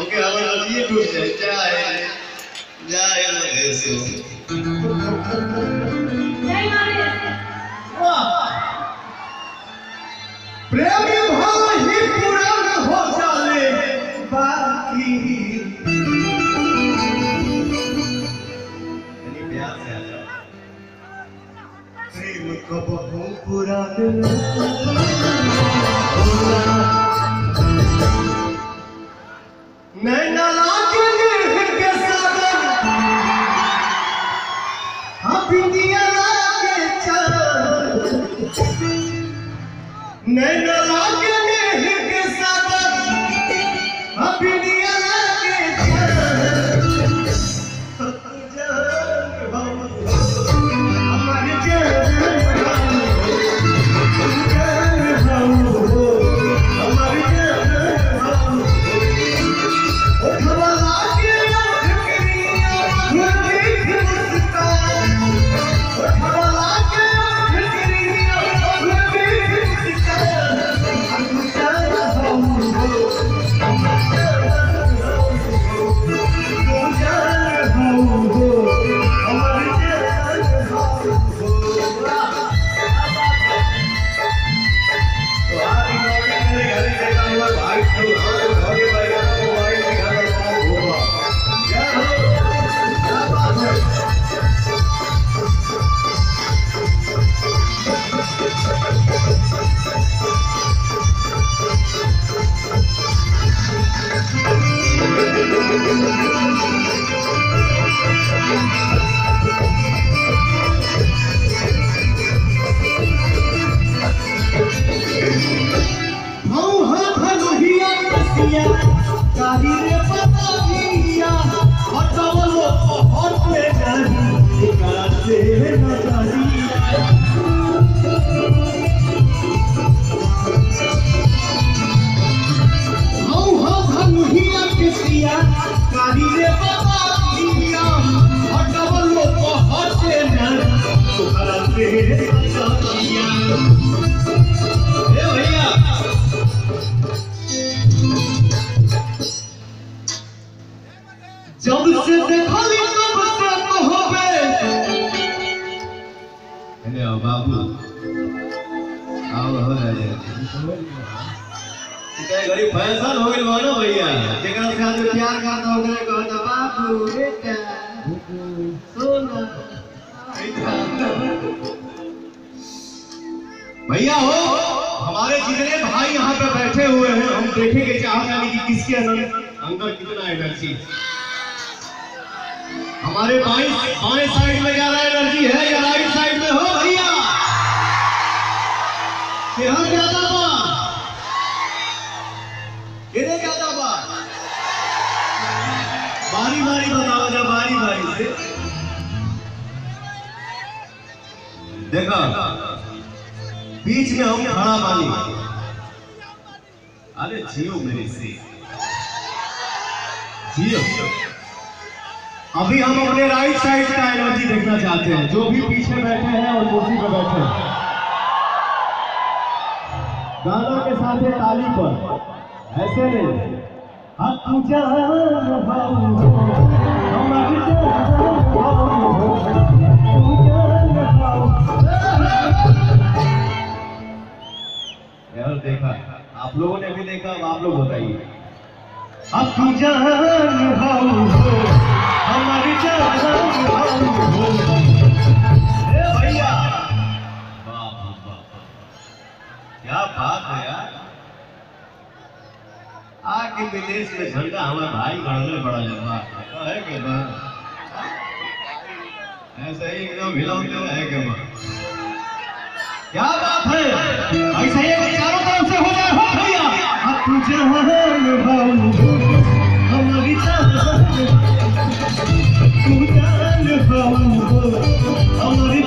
हमके हमारे नदिए टूट जाए जाए महेशो जय मारे प्रेमी भाई पुरान हो जाले बाकी यानी प्यार से आ जाओ प्रेम कब हो पुरान नैना लागे के सागर बिंदिया लागे चाँद नैना लागे के सागर बिंदिया लागे चाँद हमारे जब से देखली तब से तो होबे हेलो बाबू आओ हो जाए इतने गरीब फैशन हो गेल मानो भैया जेकरा से आदमी प्यार करता ओकरे कहता बाबू बेटा सोना भैया हो हमारे जितने भाई यहाँ पे बैठे हुए हैं हम देखेंगे चाहते हैं कि किसके अंदर कितना एनर्जी हमारे बाएं साइड में ज्यादा एनर्जी है या राइट साइड में हो भैया यहाँ ज्यादा बार कितने ज्यादा बार बारी बारी बताओ जब बारी बारी से देखो बीच में हम खड़ा पानी अरे जियो मेरी से जियो अभी हम अपने राइट साइड का एनर्जी देखना चाहते हैं जो भी पीछे बैठे हैं और कुर्सी पर बैठे हैं गाना के साथ ताली पर ऐसे नहीं हाथ पूजा यार देखा आप लोगों ने भी देखा अब आप लोग बताइए अब पूजा हमारी भैया क्या बात है यार आके विदेश में झंडा हमारे भाई गढ़ने बड़ा लंबा है कि ऐसा ही एकदम हिलाते है कि क्या बात है ऐसा ही चारों तरफ से हो जाए हो भैया अब तुझे हमारी हमारी